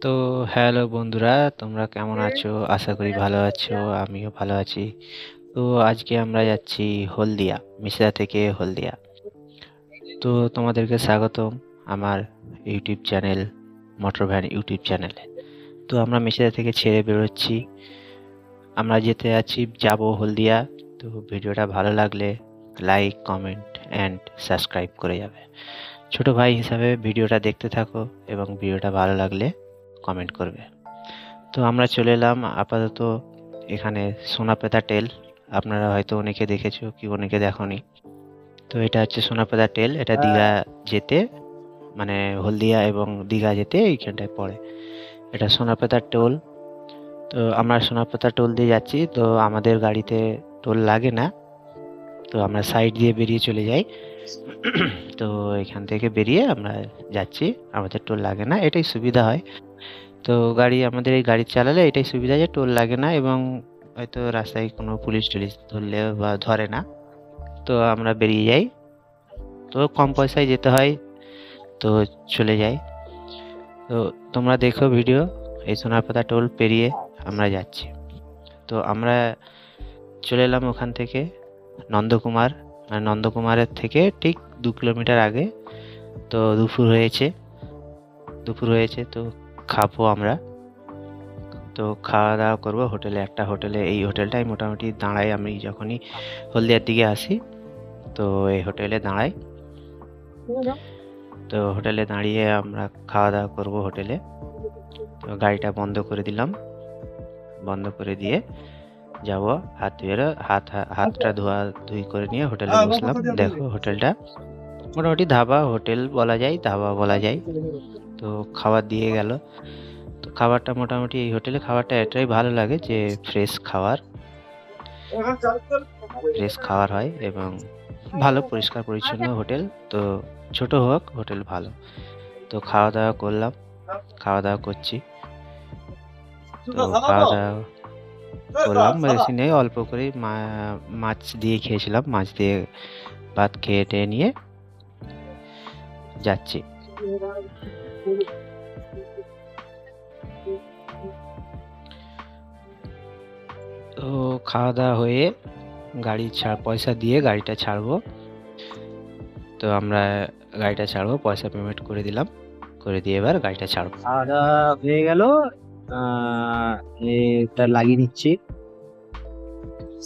তো হ্যালো বন্ধুরা, তোমরা কেমন আছো? আশা করি ভালো আছো। আমিও ভালো আছি। তো আজকে আমরা যাচ্ছি হলদিয়া, মিশিদা থেকে হলদিয়া। তো তোমাদেরকে স্বাগতম আমার YouTube channel, motor van YouTube চ্যানেলে। তো আমরা মিশিদা থেকে ছেড়ে বেরোচ্ছি। আমরা যেতে যাচ্ছি, যাব হলদিয়া। তো ভিডিওটা ভালো লাগলে লাইক, কমেন্ট অ্যান্ড সাবস্ক্রাইব করে যাবে। ছোট ভাই হিসাবে ভিডিওটা দেখতে থাকো এবং ভিডিওটা ভালো লাগলে কমেন্ট করবে। তো আমরা চলে এলাম আপাতত এখানে সোনাপেতা টেল। আপনারা হয়তো অনেকে দেখেছো, কি অনেকে দেখোনি। তো এটা হচ্ছে সোনাপেতা টেল। এটা দীঘা যেতে, মানে হলদিয়া এবং দীঘা যেতে এইখানটায় পড়ে। এটা সোনাপেতা টোল। তো আমরা সোনাপেতা টোল দিয়ে যাচ্ছি। তো আমাদের গাড়িতে টোল লাগে না, তো আমরা সাইড দিয়ে বেরিয়ে চলে যাই। তো এখান থেকে বেরিয়ে আমরা যাচ্ছি, আমাদের টোল লাগে না, এটাই সুবিধা হয়। তো আমাদের এই গাড়ি চালালে এটাই সুবিধা যে টোল লাগে না, এবং হয়তো রাস্তায় কোনো পুলিশ টুলিশ ধরলে বা ধরে না। তো আমরা বেরিয়ে যাই। তো কম পয়সায় যেতে হয়, তো চলে যাই। তো তোমরা দেখো ভিডিও। এই সোনারপাতা টোল পেরিয়ে আমরা যাচ্ছি। তো আমরা চলে এলাম ওখান থেকে নন্দকুমার। নন্দকুমারের থেকে ঠিক 2 কিলোমিটার আগে। তো দুপুর হয়েছে, তো খাবো আমরা। তো খাওয়া দাওয়া করবো হোটেলে, একটা হোটেলে। এই হোটেলটাই মোটামুটি দাঁড়াই, আমি যখনই হলদিয়ার দিকে আসি তো এই হোটেলে দাঁড়াই। তো হোটেলে দাঁড়িয়ে আমরা খাওয়া দাওয়া করবো হোটেলে। তো গাড়িটা বন্ধ করে দিলাম, বন্ধ করে দিয়ে যাবো হাতটা ধোয়া ধুই করে নিয়ে হোটেলে বসলাম। দেখো হোটেলটা মোটামুটি হোটেল বলা যায়। তো খাবার দিয়ে গেল। তো খাবারটা মোটামুটি এই হোটেলে খাবারটা এটাই ভালো লাগে যে ফ্রেশ খাবার হয় এবং ভালো পরিষ্কার পরিচ্ছন্ন হোটেল। তো ছোট হোক, হোটেল ভালো। তো খাওয়া দাওয়া করছি। তো খাওয়া দাওয়া করলাম, বেশি নেই, অল্প করে মাছ দিয়ে খেয়েছিলাম। মাছ দিয়ে ভাত খেয়ে নিয়ে যাচ্ছি। তো খাওয়া দাওয়া হয়ে পয়সা দিয়ে গাড়িটা ছাড়বো। তো আমরা গাড়িটা ছাড়বো, পয়সা পেমেন্ট করে দিলাম, করে দিয়ে এবার গাড়িটা ছাড়বো। খাওয়া দাওয়া হয়ে গেল। এটা লাগিয়ে নিচ্ছি,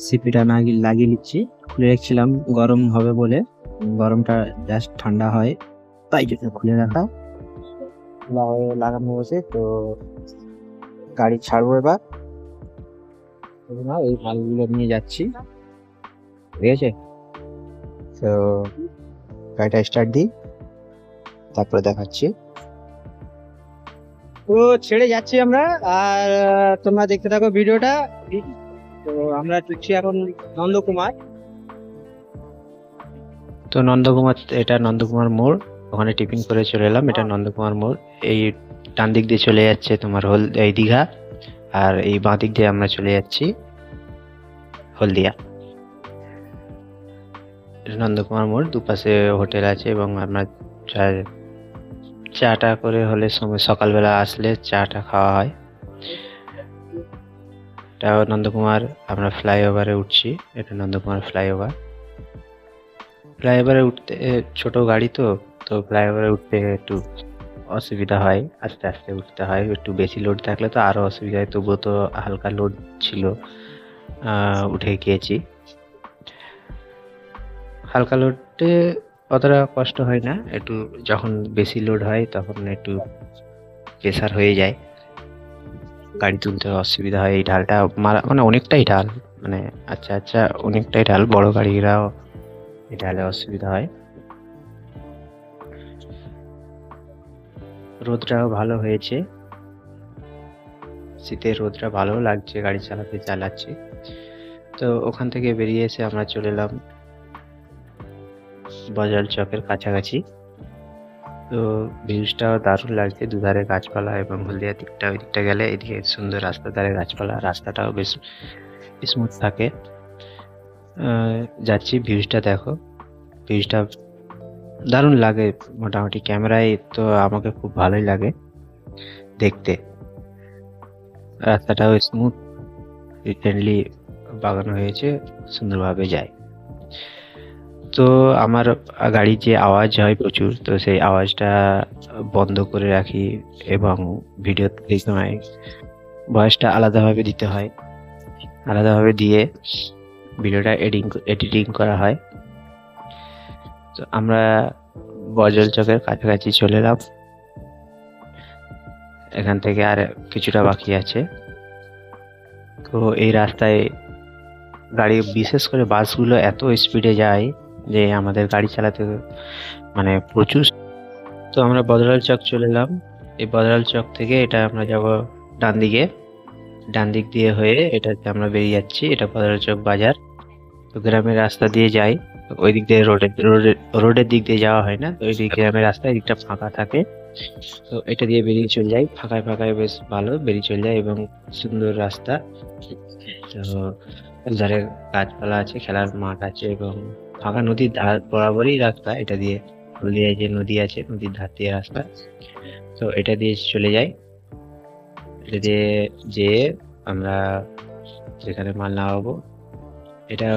সিপিটা লাগিয়ে নিচ্ছি। খুলে রাখছিলাম গরম হবে বলে, গরমটা জাস্ট ঠান্ডা হয় তাই জন্য খুলে রাখা। লাগানো হয়েছে, তো গাড়ি ছাড়বো এবার। এই মালগুলো নিয়ে যাচ্ছি, ঠিক আছে। তো গাড়িটা স্টার্ট দিই, তারপরে দেখাচ্ছি। তো ছেড়ে যাচ্ছি আমরা, আর তোমরা দেখতে থাকো ভিডিওটা। তো আমরা ঢুকছি এখন নন্দকুমার। তো এটা নন্দকুমার মোড়। ওখানে টিফিন করে চলে এলাম। এটা নন্দকুমার মোড়। এই ডান দিক দিয়ে চলে যাচ্ছে তোমার এই দীঘা, আর এই বাঁ দিক দিয়ে আমরা চলে যাচ্ছি হলদিয়া। নন্দকুমার মোড়, দুপাশে হোটেল আছে এবং আমরা চাটা করে হলে সকালবেলা আসলে চাটা খাওয়া হয়। এটা নন্দকুমার, আমরা ফ্লাইওভারে উঠছি। এটা নন্দকুমার ফ্লাইওভারে উঠতে ছোট গাড়ি, তো ফ্লাইওভারে উঠতে একটু অসুবিধা হয়, আস্তে আস্তে উঠতে হয়। একটু বেশি লোড থাকলে তো আরো অসুবিধা হয়, তবুও তো হালকা লোড ছিল, উঠে গিয়েছি। হালকা লোডে অতটা কষ্ট হয় না, একটু যখন বেশি লোড হয় তখন একটু প্রেসার হয়ে যায়, গাড়ি তুলতে অসুবিধা হয়। এই ঢালটা মানে অনেকটাই ঢাল, মানে আচ্ছা অনেকটাই ঢাল, বড় গাড়িরাও এই ঢালে অসুবিধা হয়। রোদটাও ভালো হয়েছে, শীতের রোদটা ভালো লাগছে, গাড়ি চালাচ্ছি। তো ওখান থেকে বেরিয়ে এসে আমরা চলে এলাম বাজার চকের কাছাকাছি। তো ভিউজটাও দারুণ লাগছে, দুধারে গাছপালা, এবং হলদিয়া দিকটা, ওই দিকটা গেলে এদিকে সুন্দর রাস্তার ধারে গাছপালা, রাস্তাটাও বেশ স্মুথ থাকে। যাচ্ছি, ভিউজটা দেখো, ভিউজটা দারুণ লাগে। মোটামুটি ক্যামেরায় তো আমাকে খুব ভালোই লাগে দেখতে। রাস্তাটাও স্মুথ, রিসেন্টলি বাগানো হয়েছে, সুন্দরভাবে যায়। তো আমার গাড়ির যে আওয়াজ হয় প্রচুর, তো সেই আওয়াজটা বন্ধ করে রাখি এবং ভিডিও এই সময় ভয়েসটা আলাদাভাবে দিতে হয়, আলাদাভাবে দিয়ে ভিডিওটা এডিটিং করা হয়। তো আমরা বজল চকের কাছাকাছি চলে এলাম, এখান থেকে আর কিছুটা বাকি আছে। তো এই রাস্তায় গাড়ি, বিশেষ করে বাসগুলো এত স্পিডে যায় যে আমাদের গাড়ি চালাতে মানে প্রচুর। তো আমরা বদলাল চক চলে এলাম। এই বদলাল চক থেকে এটা আমরা যাব ডান দিকে, ডান দিক দিয়ে হয়ে এটাতে আমরা বেরিয়ে যাচ্ছি। এটা বদলাল চক বাজার। তো গ্রামের রাস্তা দিয়ে যাই, ওই দিক দিয়ে রোডের দিক দিয়ে যাওয়া হয় না, তো ওই দিক গ্রামের রাস্তা, এদিকটা ফাঁকা থাকে। তো এটা দিয়ে বেরিয়ে চলে যাই, ফাঁকায় ফাঁকায় বেশ ভালো বেরিয়ে চলে যায় এবং সুন্দর রাস্তা। তো ধারে গাছপালা আছে, খেলার মাঠ আছে এবং ফাঁকা নদীর ধার বরাবরই রাস্তা। এটা দিয়ে হলদিয়ায় যে নদী আছে, নদীর ধার দিয়ে রাস্তা। তো এটা দিয়ে চলে যাই, এটা দিয়ে যেয়ে আমরা যেখানে মাল নামাবো, এটা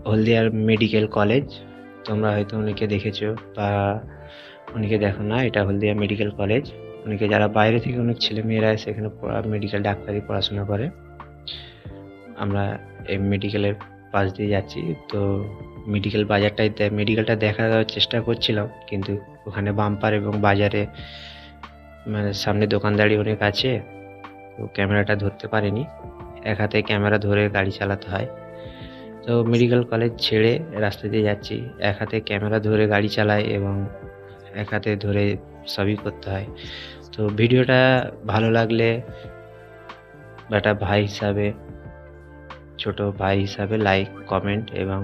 হলদিয়ার মেডিকেল কলেজ। তোমরা হয়তো অনেকে দেখেছো বা অনেকে দেখো না। এটা হলদিয়া মেডিকেল কলেজ। অনেকে যারা বাইরে থেকে অনেক ছেলে মেয়েরা সেখানে মেডিকেল ডাক্তারি পড়াশোনা করে। আমরা এই মেডিকেলের পাশ দিয়ে যাচ্ছি। তো মেডিকেলটা দেখার চেষ্টা করছিলাম, কিন্তু ওখানে বাম্পার এবং বাজারে মানে সামনে দোকানদারি অনেক আছে, তো ক্যামেরাটা ধরতে পারিনি। এক হাতে ক্যামেরা ধরে গাড়ি চালাতে হয়। তো মেডিকেল কলেজ ছেড়ে রাস্তা দিয়ে যাচ্ছি, এক হাতে ক্যামেরা ধরে গাড়ি চালাই এবং এক হাতে ধরে সবই করতে হয়। তো ভিডিওটা ভালো লাগলে একটা ভাই হিসাবে, ছোট ভাই হিসাবে লাইক, কমেন্ট এবং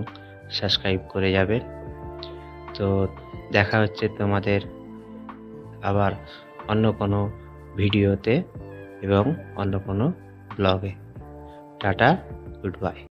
সাবস্ক্রাইব করে যাবেন। তো দেখা হচ্ছে তোমাদের আবার অন্য কোনো ভিডিওতে এবং অন্য কোনো ব্লগে। Tata, good bye.